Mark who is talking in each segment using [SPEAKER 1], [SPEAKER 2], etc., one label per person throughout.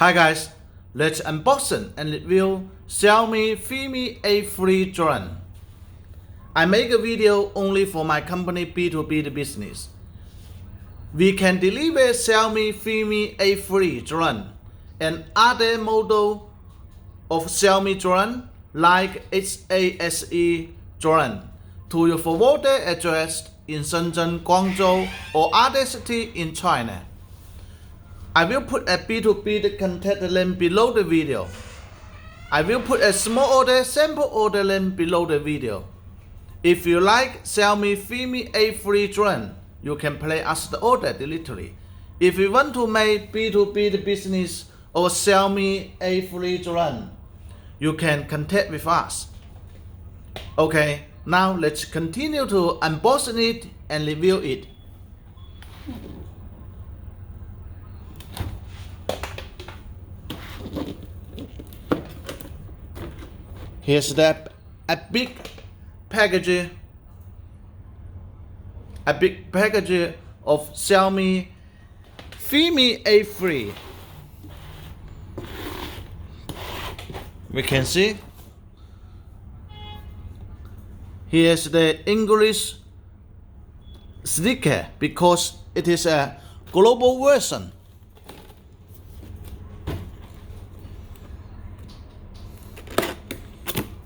[SPEAKER 1] Hi guys, let's unbox and review Xiaomi Fimi A3 drone. I make a video only for my company B2B business. We can deliver Xiaomi Fimi A3 drone and other model of Xiaomi drone like HASE drone to your forwarder address in Shenzhen, Guangzhou or other city in China. I will put a B2B contact link below the video. I will put a small order sample order link below the video. If you like Xiaomi Fimi A3 drone, you can place us the order directly. If you want to make B2B business of Xiaomi A3 drone, you can contact with us. Okay, now let's continue to unbox it and review it. Here's a big package of Xiaomi Fimi A3. We can see here's the English sticker because it is a global version.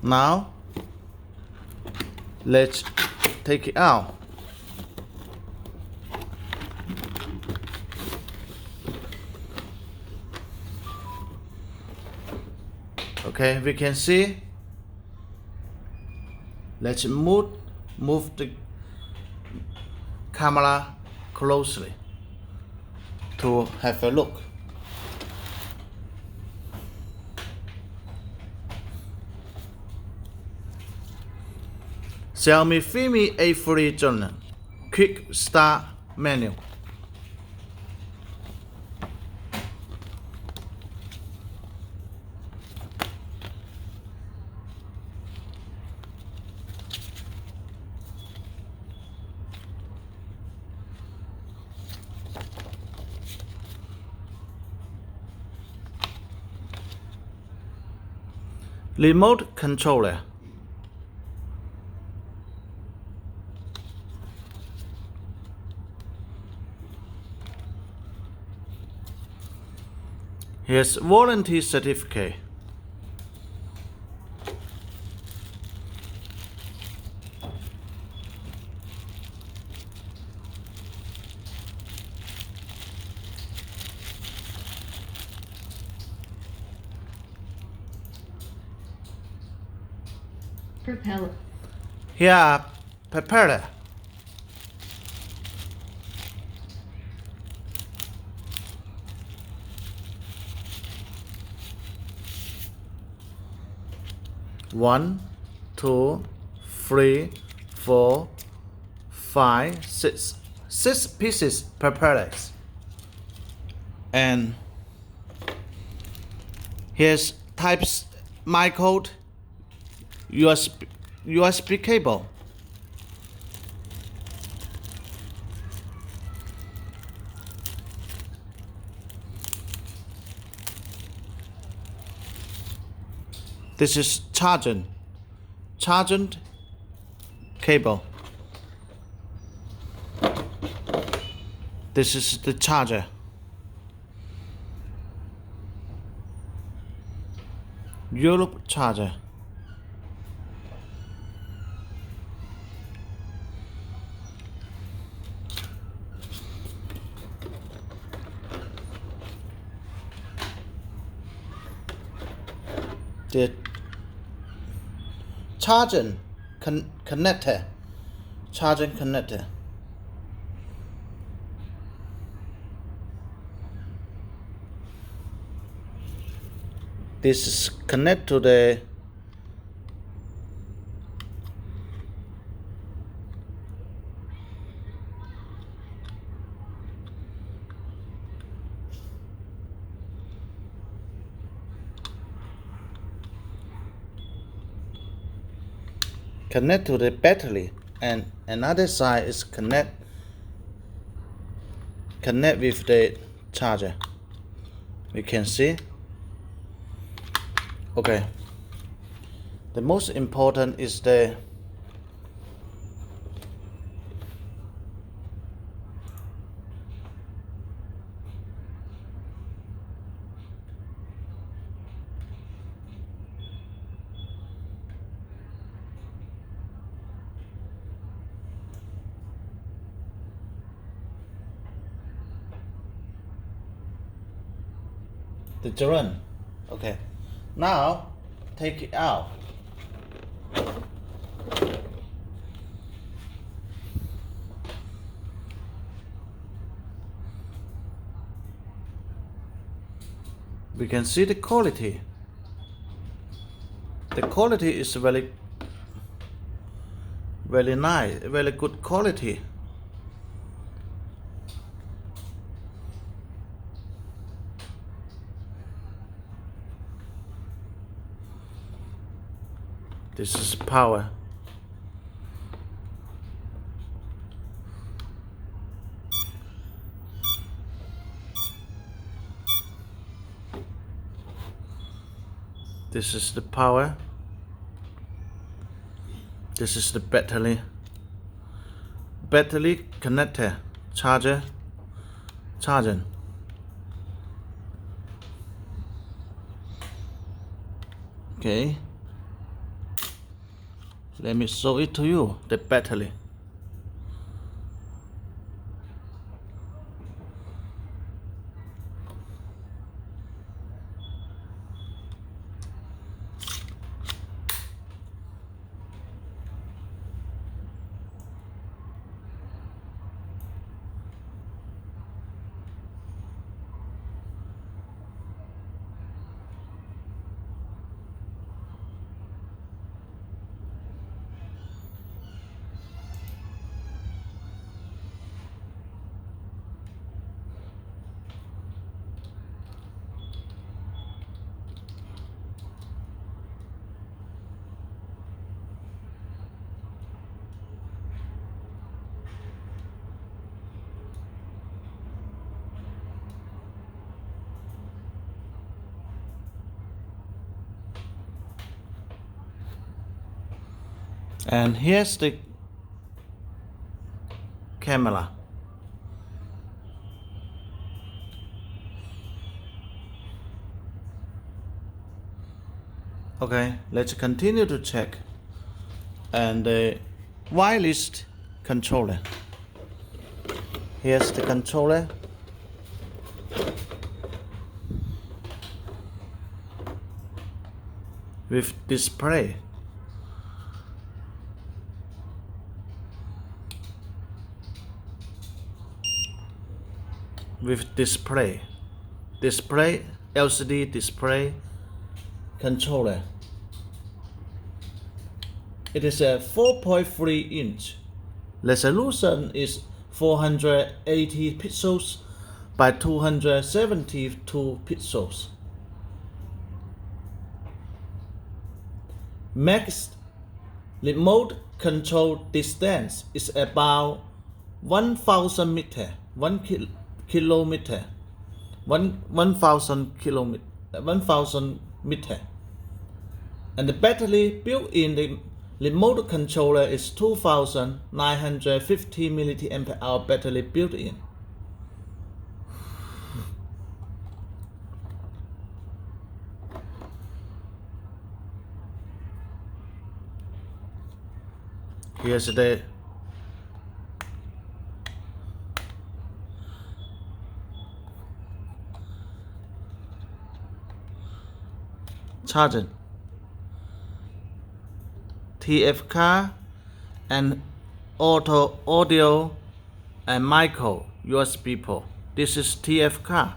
[SPEAKER 1] Now let's take it out. Okay, we can see. Let's move the camera closely to have a look. Xiaomi Fimi A3 drone quick start menu. Remote controller. Here's warranty certificate.
[SPEAKER 2] Propeller.
[SPEAKER 1] Here are propeller. One, two, three, four, five, six. 6 pieces propellers. And here's types micro USB cable. This is charging cable. This is the charger. Europe charger. The charging connector. This is connect to the battery, and another side is connect with the charger. We can see. Okay. The most important is the drone. Okay. Now take it out. We can see the quality. The quality is very nice, very good quality. This is power. This is the power. This is the battery connector, charging. Okay, let me show it to you, the battery. And here's the camera. Okay, let's continue to check. And the wireless controller. Here's the controller. With display. With display, LCD display controller. It is a 4.3 inch. Resolution is 480 pixels by 272 pixels. Max remote control distance is about 1,000 meter, 1,000 meter. And the battery built in the remote controller is 2,950 mAh battery built in. Here's the charging, TFK and auto audio and micro USB port. This is TFK,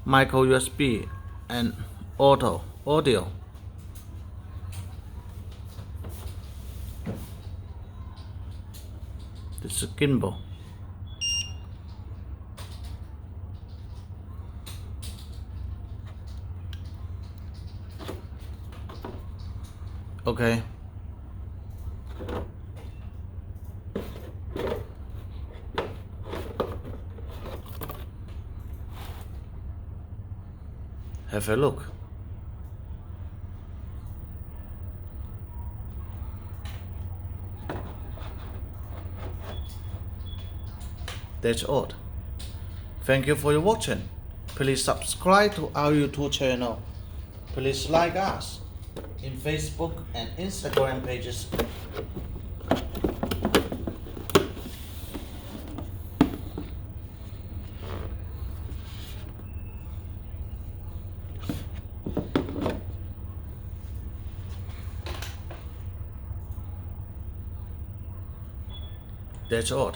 [SPEAKER 1] micro USB and auto audio. This is gimbal. Okay. Have a look. That's all. Thank you for your watching. Please subscribe to our YouTube channel. Please like us in Facebook and Instagram pages. That's all.